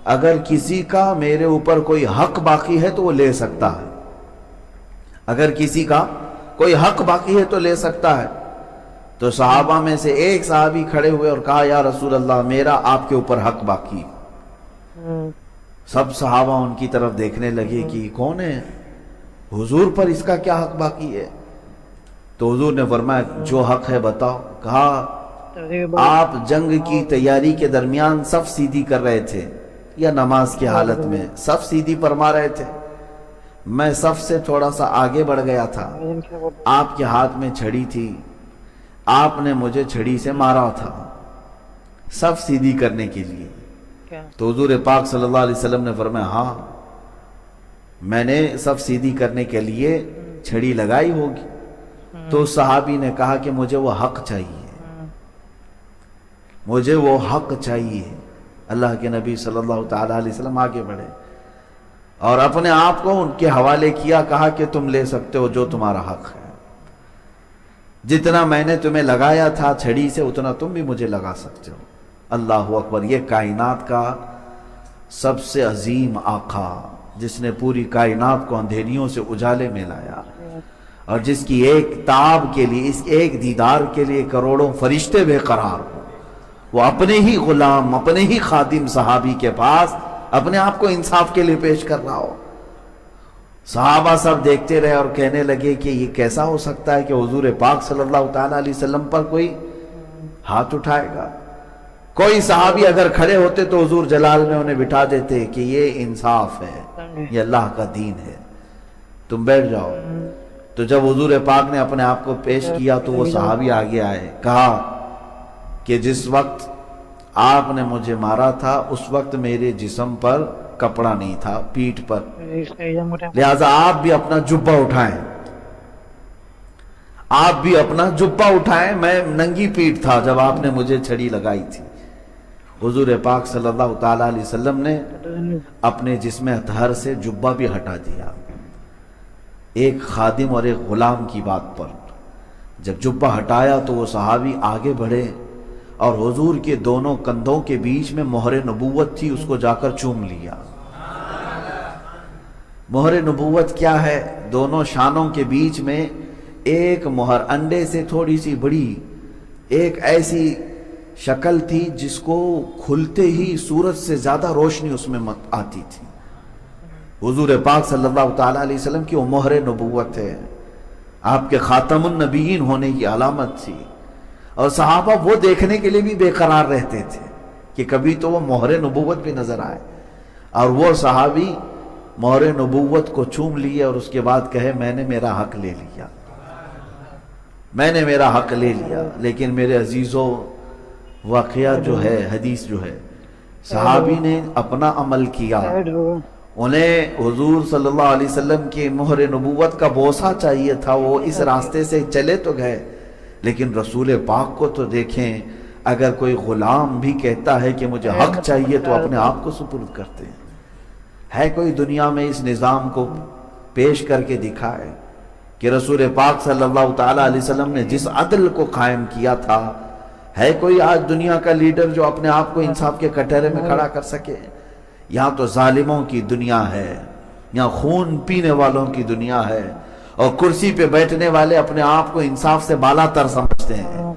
اگر کسی کا میرے اوپر کوئی حق باقی ہے تو وہ لے سکتا ہے، اگر کسی کا کوئی حق باقی ہے تو لے سکتا ہے۔ تو صحابہ میں سے ایک صحابی کھڑے ہوئے اور کہا یا رسول اللہ میرا آپ کے اوپر حق باقی ہے۔ سب صحابہ ان کی طرف دیکھنے لگے کہ کون ہے، حضور پر اس کا کیا حق باقی ہے؟ تو حضور نے فرمایا جو حق ہے بتاؤ۔ کہا آپ جنگ کی تیاری کے درمیان صف سیدھی کر رہے تھے یا نماز کی حالت میں صف سیدھی فرما رہے تھے، میں صف سے تھوڑا سا آگے بڑھ گیا تھا، آپ کے ہاتھ میں چھڑی تھی، آپ نے مجھے چھڑی سے مارا تھا صف سیدھی کرنے کے لیے۔ تو حضور پاک صلی اللہ علیہ وسلم نے فرمایا ہاں میں نے صف سیدھی کرنے کے لیے چھڑی لگائی ہوگی۔ تو صحابی نے کہا کہ مجھے وہ حق چاہیے، مجھے وہ حق چاہیے۔ اللہ کے نبی صلی اللہ تعالی علیہ وسلم آگے بڑھے اور اپنے آپ کو ان کے حوالے کیا، کہا کہ تم لے سکتے ہو جو تمہارا حق ہے، جتنا میں نے تمہیں لگایا تھا چھڑی سے اتنا تم بھی مجھے لگا سکتے ہو۔ اللہ اکبر، یہ کائنات کا سب سے عظیم آقا جس نے پوری کائنات کو اندھیریوں سے اجالے میں لایا اور جس کی ایک تاب کے لیے، اس ایک دیدار کے لیے کروڑوں فرشتے بے قرار ہو، وہ اپنے ہی غلام، اپنے ہی خادم صحابی کے پاس اپنے آپ کو انصاف کے لیے پیش کر رہا ہو۔ صحابہ سب دیکھتے رہے اور کہنے لگے کہ یہ کیسا ہو سکتا ہے کہ حضور پاک صلی اللہ تعالیٰ علیہ وسلم پر کوئی ہاتھ اٹھائے گا۔ کوئی صحابی اگر کھڑے ہوتے تو حضور جلال میں انہیں بٹھا دیتے کہ یہ انصاف ہے، یہ اللہ کا دین ہے، تم بیٹھ جاؤ۔ تو جب حضور پاک نے اپنے آپ کو پیش کیا تو وہ صحابی آگے آئے، کہا کہ جس وقت آپ نے مجھے مارا تھا اس وقت میرے جسم پر کپڑا نہیں تھا، پیٹھ پر، لہذا آپ بھی اپنا جبہ اٹھائیں، آپ بھی اپنا جبہ اٹھائیں، میں ننگی پیٹھ تھا جب آپ نے مجھے چھڑی لگائی تھی۔ حضور پاک صلی اللہ تعالیٰ علیہ وسلم نے اپنے جسم اطہر سے جبہ بھی ہٹا دیا، ایک خادم اور ایک غلام کی بات پر۔ جب جبہ ہٹایا تو وہ صحابی آگے بڑھے اور حضور کے دونوں کندھوں کے بیچ میں مہر نبوت تھی، اس کو جا کر چوم لیا۔ مہر نبوت کیا ہے؟ دونوں شانوں کے بیچ میں ایک مہر، انڈے سے تھوڑی سی بڑی ایک ایسی شکل تھی جس کو کھلتے ہی سورج سے زیادہ روشنی اس میں آتی تھی۔ حضور پاک صلی اللہ تعالیٰ علیہ وسلم کی وہ مہر نبوت ہے، آپ کے خاتم النبیین ہونے کی علامت تھی۔ اور صحابہ وہ دیکھنے کے لیے بھی بے قرار رہتے تھے کہ کبھی تو وہ مہر نبوت بھی نظر آئے، اور وہ صحابی مہر نبوت کو چوم لیے اور اس کے بعد کہے میں نے میرا حق لے لیا، میں نے میرا حق لے لیا۔ لیکن میرے عزیزوں، واقعہ جو ہے، حدیث جو ہے، صحابی نے اپنا عمل کیا، انہیں حضور صلی اللہ علیہ وسلم کی مہر نبوت کا بوسہ چاہیے تھا، وہ اس راستے سے چلے تو گئے، لیکن رسول پاک کو تو دیکھیں، اگر کوئی غلام بھی کہتا ہے کہ مجھے حق چاہیے تو اپنے آپ کو سپرد کرتے ہیں۔ ہے کوئی دنیا میں اس نظام کو پیش کر کے دکھائے کہ رسول پاک صلی اللہ تعالیٰ علیہ وسلم نے جس عدل کو قائم کیا تھا، ہے کوئی آج دنیا کا لیڈر جو اپنے آپ کو انصاف کے کٹہرے میں کھڑا کر سکے؟ یہاں تو ظالموں کی دنیا ہے، یہاں خون پینے والوں کی دنیا ہے، اور کرسی پہ بیٹھنے والے اپنے آپ کو انصاف سے بالا تر سمجھتے ہیں۔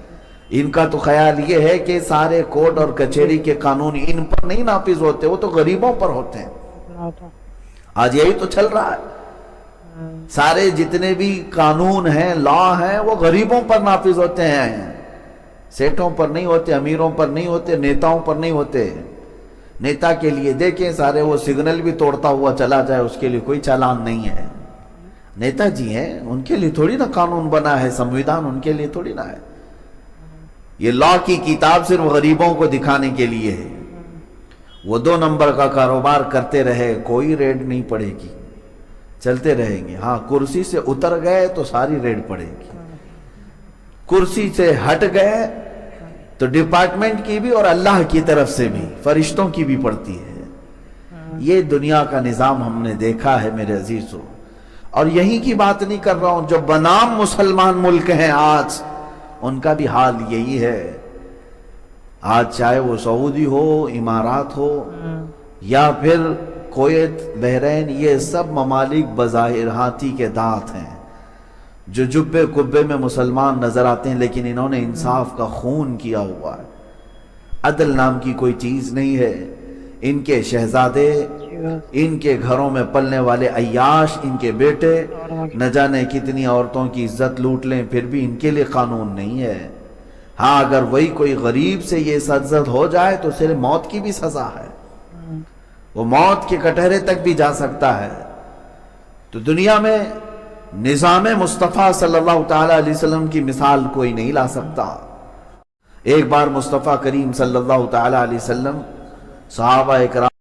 ان کا تو خیال یہ ہے کہ سارے کورٹ اور کچہری کے قانون ان پر نہیں نافذ ہوتے، وہ تو غریبوں پر ہوتے ہیں۔ آج یہی تو چل رہا ہے، سارے جتنے بھی قانون ہیں، لا ہیں، وہ غریبوں پر نافذ ہوتے ہیں، سیٹھوں پر نہیں ہوتے، امیروں پر نہیں ہوتے، نیتاؤں پر نہیں ہوتے۔ نیتا کے لیے دیکھیں سارے وہ سگنل بھی توڑتا ہوا چلا جائے، اس کے لیے کوئی چالان نہیں ہے۔ نیتا جی ہیں، ان کے لیے تھوڑی نہ قانون بنا ہے، سمویدھان ان کے لیے تھوڑی نہ ہے۔ یہ لا کی کتاب صرف غریبوں کو دکھانے کے لیے ہے۔ وہ 2 نمبر کا کاروبار کرتے رہے، کوئی ریڈ نہیں پڑے گی، چلتے رہیں گے۔ ہاں، کرسی سے اتر گئے تو ساری ریڈ پڑے گی، کرسی سے ہٹ گئے تو ڈپارٹمنٹ کی بھی اور اللہ کی طرف سے بھی، فرشتوں کی بھی پڑتی ہے۔ یہ دنیا کا نظام ہم نے دیکھا ہے میرے عزیزوں، اور یہی کی بات نہیں کر رہا ہوں، جو بنام مسلمان ملک ہیں آج، ان کا بھی حال یہی ہے۔ آج چاہے وہ سعودی ہو، امارات ہو، یا پھر کویت، بحرین، یہ سب ممالک بظاہر ہاتھی کے دانت ہیں، جو جبے کبے میں مسلمان نظر آتے ہیں، لیکن انہوں نے انصاف کا خون کیا ہوا ہے۔ عدل نام کی کوئی چیز نہیں ہے۔ ان کے شہزادے، ان کے گھروں میں پلنے والے عیاش، ان کے بیٹے نہ جانے کتنی عورتوں کی عزت لوٹ لیں، پھر بھی ان کے لیے قانون نہیں ہے۔ ہاں اگر وہی کوئی غریب سے یہ سرزد ہو جائے تو صرف موت کی بھی سزا ہے، وہ موت کے کٹہرے تک بھی جا سکتا ہے۔ تو دنیا میں نظام مصطفیٰ صلی اللہ تعالی علیہ وسلم کی مثال کوئی نہیں لا سکتا۔ ایک بار مصطفیٰ کریم صلی اللہ تعالی علیہ وسلم صحابہ اکرام